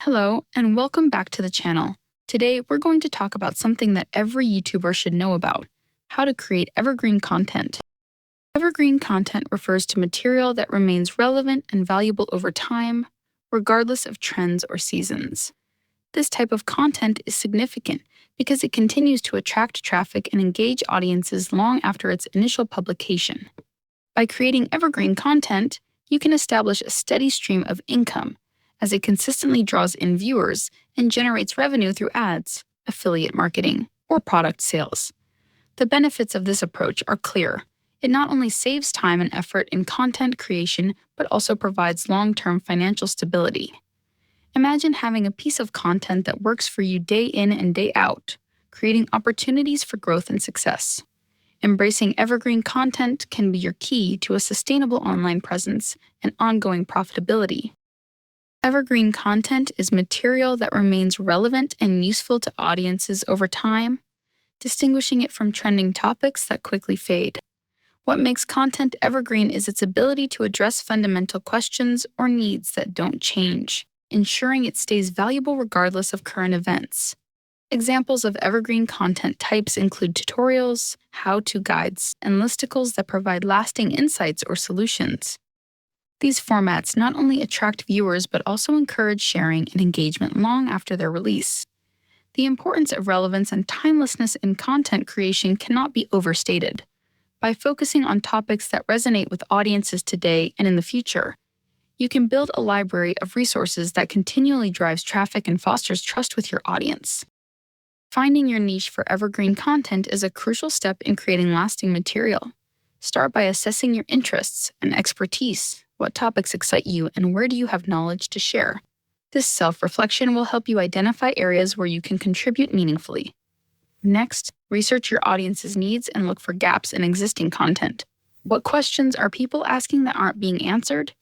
Hello, and welcome back to the channel. Today, we're going to talk about something that every YouTuber should know about: how to create evergreen content. Evergreen content refers to material that remains relevant and valuable over time, regardless of trends or seasons. This type of content is significant because it continues to attract traffic and engage audiences long after its initial publication. By creating evergreen content, you can establish a steady stream of income, as it consistently draws in viewers and generates revenue through ads, affiliate marketing, or product sales. The benefits of this approach are clear. It not only saves time and effort in content creation, but also provides long-term financial stability. Imagine having a piece of content that works for you day in and day out, creating opportunities for growth and success. Embracing evergreen content can be your key to a sustainable online presence and ongoing profitability. Evergreen content is material that remains relevant and useful to audiences over time, distinguishing it from trending topics that quickly fade. What makes content evergreen is its ability to address fundamental questions or needs that don't change, ensuring it stays valuable regardless of current events. Examples of evergreen content types include tutorials, how-to guides, and listicles that provide lasting insights or solutions. These formats not only attract viewers but also encourage sharing and engagement long after their release. The importance of relevance and timelessness in content creation cannot be overstated. By focusing on topics that resonate with audiences today and in the future, you can build a library of resources that continually drives traffic and fosters trust with your audience. Finding your niche for evergreen content is a crucial step in creating lasting material. Start by assessing your interests and expertise. What topics excite you, and where do you have knowledge to share? This self-reflection will help you identify areas where you can contribute meaningfully. Next, research your audience's needs and look for gaps in existing content. What questions are people asking that aren't being answered?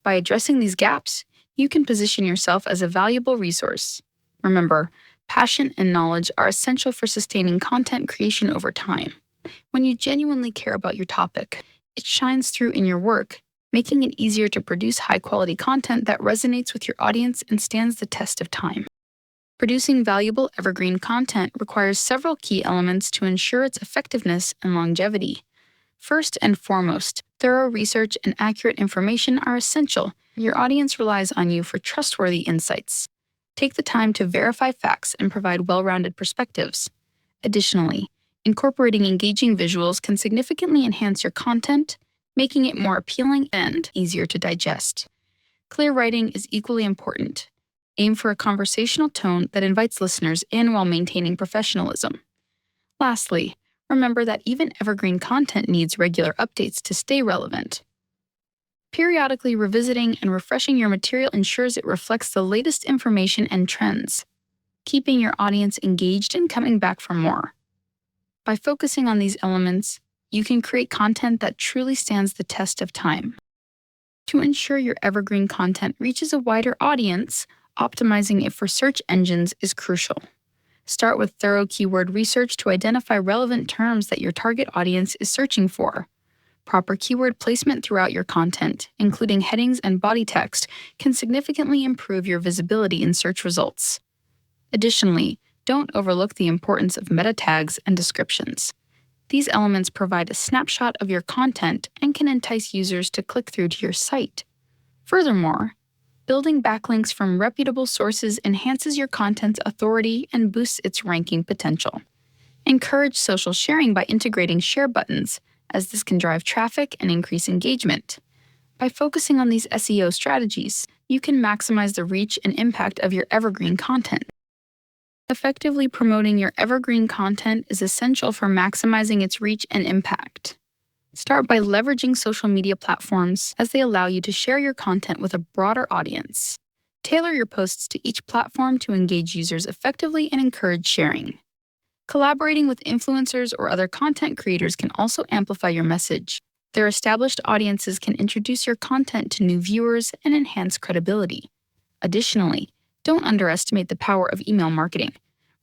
By addressing these gaps, you can position yourself as a valuable resource. Remember, passion and knowledge are essential for sustaining content creation over time. When you genuinely care about your topic, it shines through in your work, making it easier to produce high-quality content that resonates with your audience and stands the test of time. Producing valuable evergreen content requires several key elements to ensure its effectiveness and longevity. First and foremost, thorough research and accurate information are essential. Your audience relies on you for trustworthy insights. Take the time to verify facts and provide well-rounded perspectives. Additionally, incorporating engaging visuals can significantly enhance your content, making it more appealing and easier to digest. Clear writing is equally important. Aim for a conversational tone that invites listeners in while maintaining professionalism. Lastly, remember that even evergreen content needs regular updates to stay relevant. Periodically revisiting and refreshing your material ensures it reflects the latest information and trends, keeping your audience engaged and coming back for more. By focusing on these elements, you can create content that truly stands the test of time. To ensure your evergreen content reaches a wider audience, optimizing it for search engines is crucial. Start with thorough keyword research to identify relevant terms that your target audience is searching for. Proper keyword placement throughout your content, including headings and body text, can significantly improve your visibility in search results. Additionally, don't overlook the importance of meta tags and descriptions. These elements provide a snapshot of your content and can entice users to click through to your site. Furthermore, building backlinks from reputable sources enhances your content's authority and boosts its ranking potential. Encourage social sharing by integrating share buttons, as this can drive traffic and increase engagement. By focusing on these SEO strategies, you can maximize the reach and impact of your evergreen content. Effectively promoting your evergreen content is essential for maximizing its reach and impact. Start by leveraging social media platforms, as they allow you to share your content with a broader audience. Tailor your posts to each platform to engage users effectively and encourage sharing. Collaborating with influencers or other content creators can also amplify your message. Their established audiences can introduce your content to new viewers and enhance credibility. Additionally, don't underestimate the power of email marketing.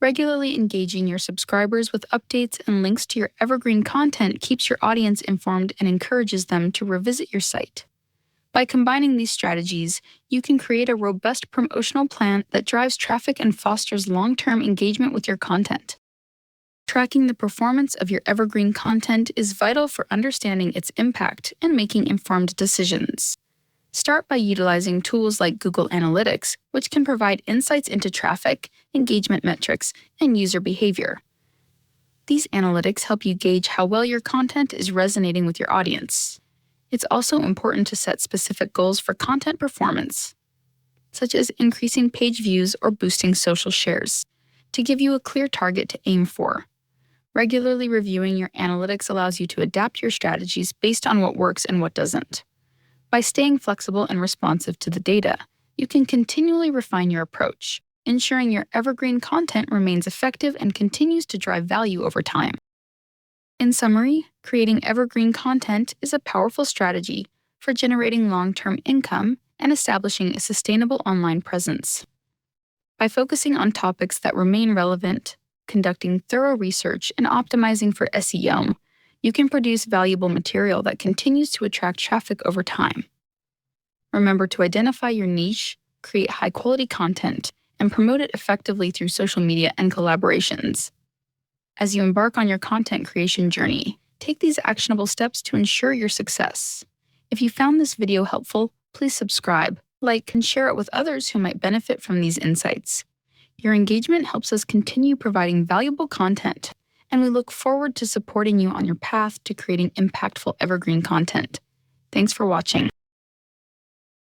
Regularly engaging your subscribers with updates and links to your evergreen content keeps your audience informed and encourages them to revisit your site. By combining these strategies, you can create a robust promotional plan that drives traffic and fosters long-term engagement with your content. Tracking the performance of your evergreen content is vital for understanding its impact and making informed decisions. Start by utilizing tools like Google Analytics, which can provide insights into traffic, engagement metrics, and user behavior. These analytics help you gauge how well your content is resonating with your audience. It's also important to set specific goals for content performance, such as increasing page views or boosting social shares, to give you a clear target to aim for. Regularly reviewing your analytics allows you to adapt your strategies based on what works and what doesn't. By staying flexible and responsive to the data, you can continually refine your approach, ensuring your evergreen content remains effective and continues to drive value over time. In summary, creating evergreen content is a powerful strategy for generating long-term income and establishing a sustainable online presence. By focusing on topics that remain relevant, conducting thorough research, and optimizing for SEO, you can produce valuable material that continues to attract traffic over time. Remember to identify your niche, create high-quality content, and promote it effectively through social media and collaborations. As you embark on your content creation journey, take these actionable steps to ensure your success. If you found this video helpful, please subscribe, like, and share it with others who might benefit from these insights. Your engagement helps us continue providing valuable content, and we look forward to supporting you on your path to creating impactful evergreen content. Thanks for watching.